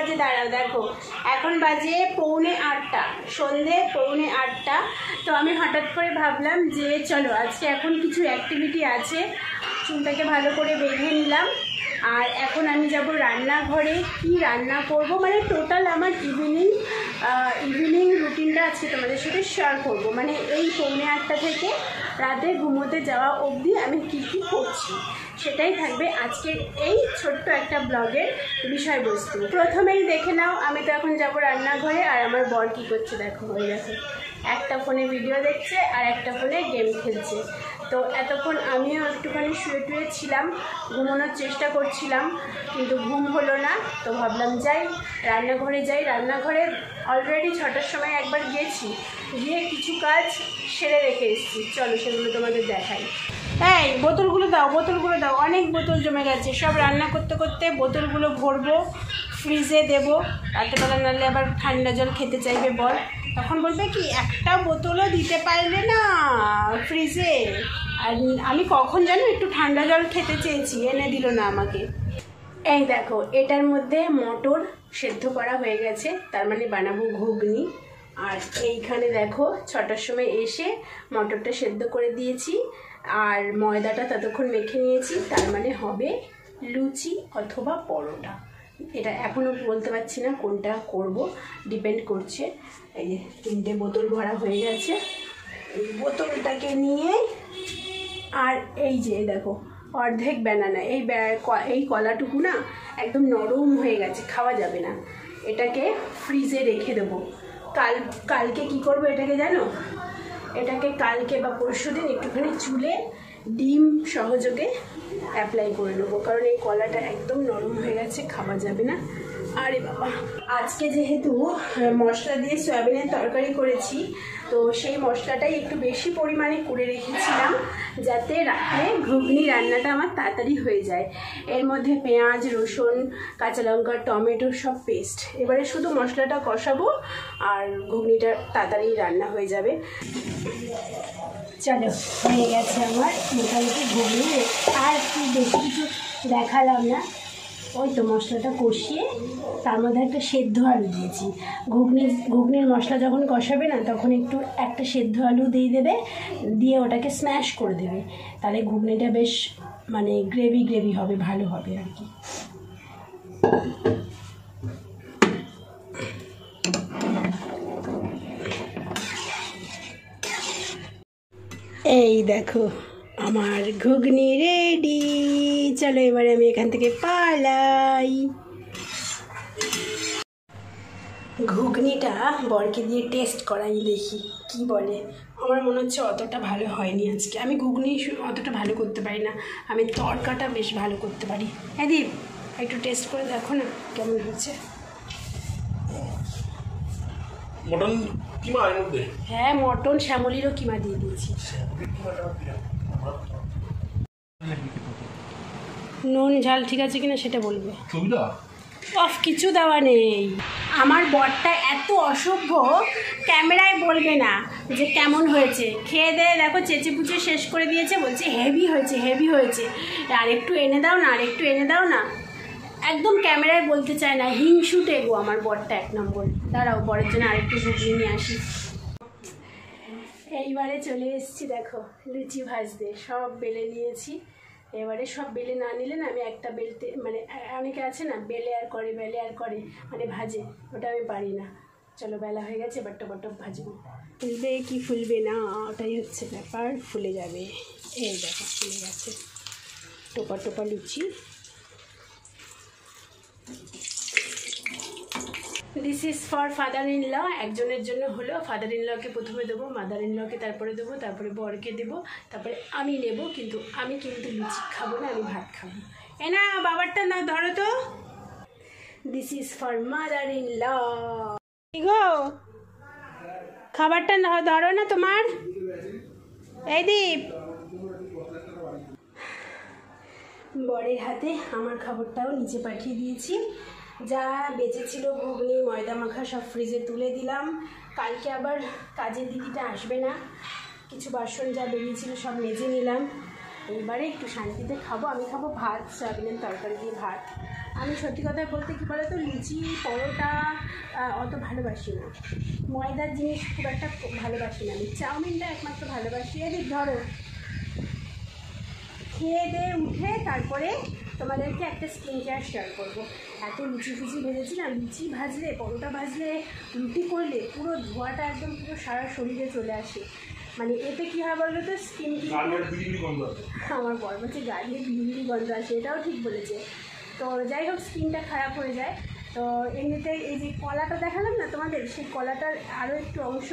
বাজে দাঁড়াও দেখো, এখন বাজে 7:45, সন্ধে 7:45। তো আমি হঠাৎ করে ভাবলাম যে চলো আজকে এখন কিছু অ্যাক্টিভিটি আছে, চুলটাকে ভালো করে বেঁধে নিলাম। আর এখন আমি যাব রান্নাঘরে, কি রান্না করব মানে টোটাল আমার ইভিনিং রুটিনটা আজকে তোমাদের সাথে শেয়ার করব। মানে এই 7:45 থেকে রাতে ঘুমোতে যাওয়া অবধি আমি কি কি করছি সেটাই থাকবে আজকের এই ছোট্ট একটা ব্লগের বিষয়বস্তু। প্রথমেই দেখে নাও, আমি তো এখন যাব রান্নাঘরে, আর আমার বর কী করছে দেখো, হয়ে গেছে একটা ফোনে ভিডিও দেখছে আর একটা ফোনে গেম খেলছে। তো এতক্ষণ আমিও একটুখানি শুয়ে টুয়ে ছিলাম, ঘুমানোর চেষ্টা করছিলাম কিন্তু ঘুম হলো না। তো ভাবলাম যাই রান্নাঘরে যাই। রান্নাঘরে অলরেডি 6টার সময় একবার গিয়েছি, গিয়ে কিছু কাজ সেরে রেখে এসেছি, চলো সেগুলো তোমাদের দেখাই। এই বোতলগুলো দাও, অনেক বোতল জমে গেছে, সব রান্না করতে করতে বোতলগুলো ভরবো, ফ্রিজে দেবো, রাতেবেলা নাহলে আবার ঠান্ডা জল খেতে চাইবে বল, তখন বলবে কি একটা বোতলও দিতে পারলে না ফ্রিজে। আর আমি কখন জানো একটু ঠান্ডা জল খেতে চেয়েছি, এনে দিল না আমাকে। এই দেখো এটার মধ্যে মটর সেদ্ধ করা হয়ে গেছে, তার মানে বানাবো ঘুগনি। আর এইখানে দেখো 6টার সময় এসে মটরটা সেদ্ধ করে দিয়েছি আর ময়দাটা ততক্ষণ মেখে নিয়েছি, তার মানে হবে লুচি অথবা পরোটা। এটা এখনও বলতে পারছি না কোনটা করব, ডিপেন্ড করছে। এই যে 3টে বোতল ভরা হয়ে গেছে, এই বোতলটাকে নিয়ে, আর এই যে দেখো অর্ধেক ব্যানানা, এই কলাটুকু না একদম নরম হয়ে গেছে, খাওয়া যাবে না, এটাকে ফ্রিজে রেখে দেবো। কালকে কি করব এটাকে জানো, এটাকে কালকে বা পরশুদিন একটুখানি চুলে ডিম সহযোগে অ্যাপ্লাই করে নেবো, কারণ এই কলাটা একদম নরম হয়ে গেছে, খাওয়া যাবে না। আরে বাবা, আজকে যেহেতু মশলা দিয়ে সয়াবিনের তরকারি করেছি, তো সেই মশলাটাই একটু বেশি পরিমাণে করে রেখেছিলাম যাতে রাতে ঘুগনি রান্নাটা আমার তাড়াতাড়ি হয়ে যায়। এর মধ্যে পেঁয়াজ, রসুন, কাঁচা লঙ্কা, টমেটো সব পেস্ট, এবারে শুধু মশলাটা কষাবো আর ঘুগনিটা তাড়াতাড়ি রান্না হয়ে যাবে। চলো হয়ে গেছে আমার মোটামুটি ঘুগনি, আর কি বেশি কিছু দেখালাম না। ওই তো মশলাটা কষিয়ে তার মধ্যে একটা সেদ্ধ আলু দিয়েছি। ঘুগনির মশলা যখন কষাবে না তখন একটা সেদ্ধ আলু দিয়ে দেবে, দিয়ে ওটাকে স্ম্যাশ করে দেবে, তাহলে ঘুগনিটা বেশ মানে গ্রেভি হবে, ভালো হবে আর কি। এই দেখো আমার ঘুগনি রেডি, চলো এবারে আমি এখান থেকে পালাই। ঘুগনিটা বরকে দিয়ে টেস্ট করাই, দেখি কি বলে। আমার মনে হচ্ছে অতটা ভালো হয়নি আজকে, আমি ঘুগনি অতটা ভালো করতে পারি না, আমি তড়কাটা বেশ ভালো করতে পারি। হ্যাঁ দীপ, একটু টেস্ট করে দেখো না কেমন হচ্ছে। মটন কিমা এর মধ্যে, হ্যাঁ মটন শ্যামলিরও কিমা দিয়ে দিয়েছি। নুন ঝাল ঠিক আছে কিনা সেটা বলবে। অফ কিছু দেওয়া নেই। আমার বরটা এত অসভ্য, ক্যামেরায় বলবে না যে কেমন হয়েছে, খেয়ে দেয়ে দেখো চেঁচে পুচে শেষ করে দিয়েছে, বলছে হেভি হয়েছে, আর একটু এনে দাও না, একদম ক্যামেরায় বলতে চায় না, হিংসুটে গো আমার বরটা 1 নম্বর। দাঁড়াও বরের জন্য আরেকটু ঘুগনি নিয়ে আসি। এইবারে চলে এসেছি দেখো লুচি ভাজতে, সব বেলে নিয়েছি। এবারে সব বেলে না নিলে না আমি একটা বেলতে, মানে অনেকে আছে না বেলে আর করে মানে ভাজে, ওটা আমি পারি না। চলো বেলা হয়ে গেছে, এবার টপ ভাজবো। ফুলবে কি ফুলবে না ওটাই হচ্ছে ব্যাপার, ফুলে যাবে। এই দেখো ফুলে গেছে, টোপা লুচি। This is for father in law, একজনের জন্য হলো। ফাদার ইন লকে প্রথমে দেবো, মাদার ইন লকে তারপরে দেবো, তারপরে বরকে দেবো, তারপরে আমি নেব। কিন্তু আমি লুচি খাবো না, আমি ভাত খাবো। না বাবারটা না ধরো তো, this is for mother in law. গো খাবারটা ধরো না তোমার। এই দীপ, বরের হাতে আমার খাবারটাও নিচে পাঠিয়ে দিয়েছি। যা বেঁচেছিল ঘুগনি ময়দা মাখা সব ফ্রিজে তুলে দিলাম। কালকে আবার কাজের দিদিটা আসবে না, কিছু বাসন যা বেরিয়েছিল সব মেজে নিলাম। এইবারে একটু শান্তিতে খাবো। আমি খাবো ভাত, সয়াবিনের তরকারি দিয়ে ভাত। আমি সত্যি কথা বলতে কী বলো তো, লুচি পরোটা অত ভালোবাসি না, ময়দার জিনিস খুব একটা ভালোবাসি না। আমি চাউমিনটা একমাত্র ভালোবাসি। এদিক ধরো, খেয়ে দিয়ে উঠে তারপরে তোমাদেরকে একটা স্কিন কেয়ার শেয়ার করবো। এত লুচি ফুচি ভেজেছি না, লুচি ভাজলে, পরোটা ভাজলে, রুটি করলে পুরো ধোঁয়াটা একদম পুরো সারা শরীরে চলে আসে। মানে এতে কী হয় বলতো তো, স্কিন আমার বর বলছে গাড়িয়ে বিড়ি গন্ধ আসে, এটাও ঠিক বলেছে। তো যাই হোক, স্কিনটা খারাপ হয়ে যায়। তো এমনিতে এই যে কলাটা দেখালাম না তোমাদের, সেই কলাটার আরও একটু অংশ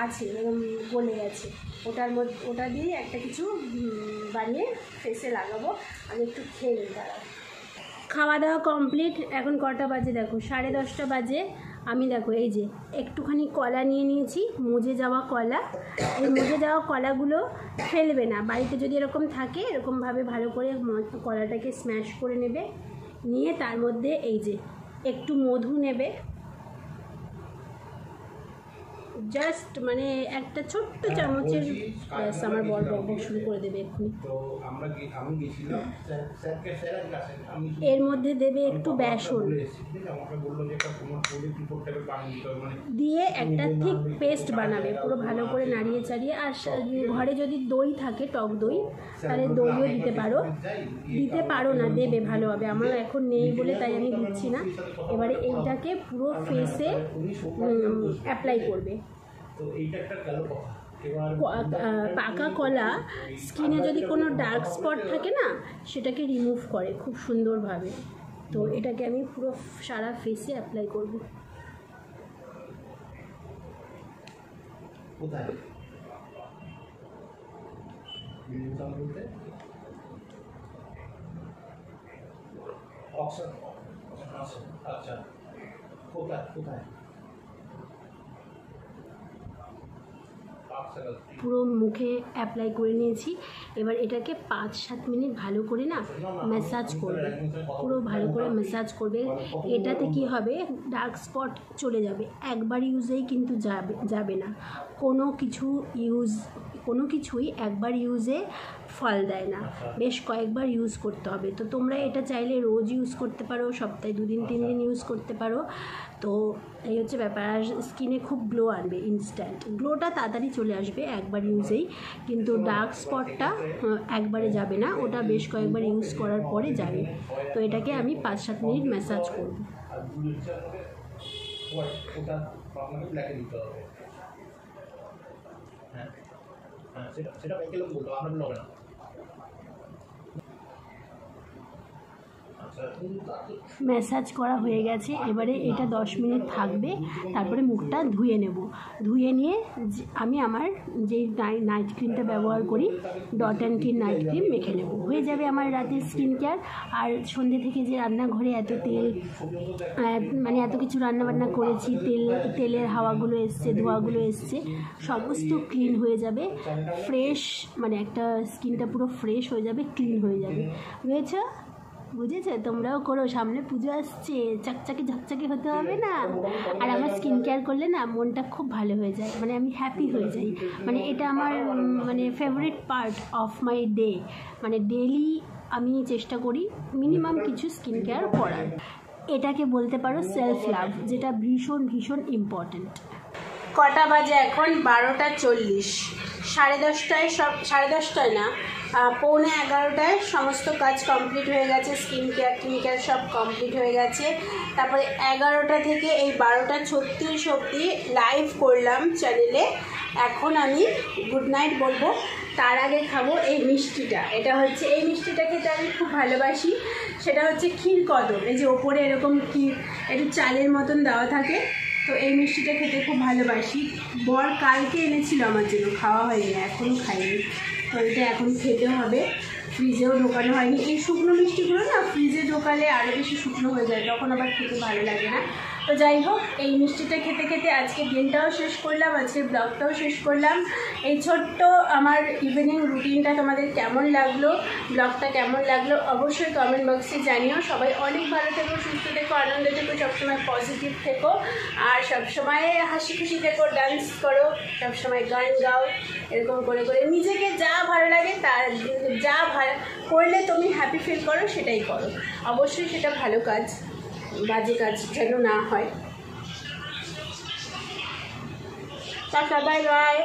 আছে এরকম গলে গেছে, ওটা দিয়ে একটা কিছু বানিয়ে ফেসে লাগাবো। আমি একটু খেয়ে নিই দাঁড়াও। খাওয়া দাওয়া কমপ্লিট। এখন কটা বাজে দেখো, 10:30 বাজে। আমি দেখো এই যে একটুখানি কলা নিয়ে নিয়েছি, মজে যাওয়া কলা। এই মজে যাওয়া কলাগুলো ফেলবে না, বাড়িতে যদি এরকম থাকে এরকমভাবে ভালো করে কলাটাকে স্ম্যাশ করে নেবে, নিয়ে তার মধ্যে এই যে একটু মধু নেবে, জাস্ট মানে একটা ছোট্ট চামচের। আমার বর বক শুরু করে দেবে এক্ষুনি। এর মধ্যে দেবে একটু বেসন, দিয়ে একটা ঠিক পেস্ট বানাবে, পুরো ভালো করে নাড়িয়ে চাড়িয়ে। আর ঘরে যদি দই থাকে, টক দই, তাহলে দইও দিতে পারো না, দেবে ভালো হবে। আমার এখন নেই বলে তাই আমি দিচ্ছি না। এবারে এইটাকে পুরো ফেসে অ্যাপ্লাই করবে। পাকা কলা স্কিনে যদি কোনো ডার্ক স্পট থাকে না, সেটাকে রিমুভ করে খুব সুন্দরভাবে। তো এটাকে আমি পুরো সারা ফেসে অ্যাপ্লাই করব। পুরো মুখে অ্যাপ্লাই করে নিয়েছি। এবার এটাকে 5-7 মিনিট ভালো করে না ম্যাসাজ করবে, পুরো ভালো করে ম্যাসাজ করবে। এটাতে কি হবে, ডার্ক স্পট চলে যাবে। একবার ইউজেই কিন্তু যাবে না, কোনো কিছুই একবার ইউজে ফল দেয় না, বেশ কয়েকবার ইউজ করতে হবে। তো তোমরা এটা চাইলে রোজ ইউজ করতে পারো, সপ্তাহে 2 দিন 3 দিন ইউজ করতে পারো। তো এই হচ্ছে ব্যাপার। আর স্কিনে খুব গ্লো আনবে, ইনস্ট্যান্ট গ্লোটা তাড়াতাড়ি চলে আসবে একবার ইউজেই, কিন্তু ডার্ক স্পটটা একবারে যাবে না, ওটা বেশ কয়েকবার ইউজ করার পরে যাবে। তো এটাকে আমি 5-7 মিনিট ম্যাসাজ করব। ম্যাসাজ করা হয়ে গেছে। এবারে এটা 10 মিনিট থাকবে, তারপরে মুখটা ধুয়ে নেব। ধুয়ে নিয়ে আমি আমার যেই নাইট ক্রিমটা ব্যবহার করি, dot and clean night cream মেখে নেব। হয়ে যাবে আমার রাতের স্কিন কেয়ার। আর সন্ধ্যে থেকে যে রান্নাঘরে এত তেল, মানে এত কিছু রান্নাবান্না করেছি, তেলের হাওয়াগুলো এসছে, ধোঁয়াগুলো এসছে, সমস্ত ক্লিন হয়ে যাবে, ফ্রেশ, মানে একটা স্কিনটা পুরো ফ্রেশ হয়ে যাবে, ক্লিন হয়ে যাবে। বুঝেছো? তোমরাও করো, সামনে পুজো আসছে, ঝকঝকে হতে হবে না? আর আমার স্কিন কেয়ার করলে না মনটা খুব ভালো হয়ে যায়, মানে আমি হ্যাপি হয়ে যাই। মানে এটা আমার মানে favourite part of my day. মানে ডেলি আমি চেষ্টা করি মিনিমাম কিছু স্কিন কেয়ার করার। এটাকে বলতে পারো সেলফ লাভ, যেটা ভীষণ ভীষণ ইম্পর্ট্যান্ট। কটা বাজে এখন? 12:40। 10:30টায় সব, 10:30টায় না, 10:45টায় সমস্ত কাজ কমপ্লিট হয়ে গেছে। স্কিন কেয়ার সব কমপ্লিট হয়ে গেছে। তারপরে 11টা থেকে এই 12:36 অবধি লাইভ করলাম চ্যানেলে। এখন আমি গুড নাইট বলবো, তার আগে খাবো এই মিষ্টিটা। এটা হচ্ছে, এই মিষ্টিটা খেতে আমি খুব ভালোবাসি। সেটা হচ্ছে ক্ষীর কদম। এই যে ওপরে এরকম ক্ষীর, একটু চালের মতন দেওয়া থাকে। তো এই মিষ্টিটা খেতে খুব ভালোবাসি। বর কালকে এনেছিল আমার জন্য, খাওয়া হয়নি, এখনও খাইনি। তো এটা এখন খেতে হবে। ফ্রিজেও ঢোকানো হয়নি। এই শুকনো মিষ্টিগুলো না ফ্রিজে ঢোকালে আরও বেশি শুকনো হয়ে যায়, তখন আবার খেতে ভালো লাগে না। তো যাই হোক, এই মিষ্টিটা খেতে খেতে আজকে দিনটাও শেষ করলাম, আজকে ব্লগটাও শেষ করলাম। এই ছোট্ট আমার ইভিনিং রুটিনটা তোমাদের কেমন লাগলো, ব্লগটা কেমন লাগলো অবশ্যই কমেন্ট বক্সে জানিও। সবাই অনেক ভালো থেকো, সুস্থ থেকো, আনন্দে থেকো, সবসময় পজিটিভ থেকো, আর সবসময় হাসি খুশি থেকো, ডান্স করো, সবসময় গান গাও, এরকম করে করে নিজেকে যা ভালো লাগে তার যা ভালো করলে তুমি হ্যাপি ফিল করো সেটাই করো। অবশ্যই সেটা ভালো কাজ, বাজে কাজ যেন না হয়। Tata, bye bye.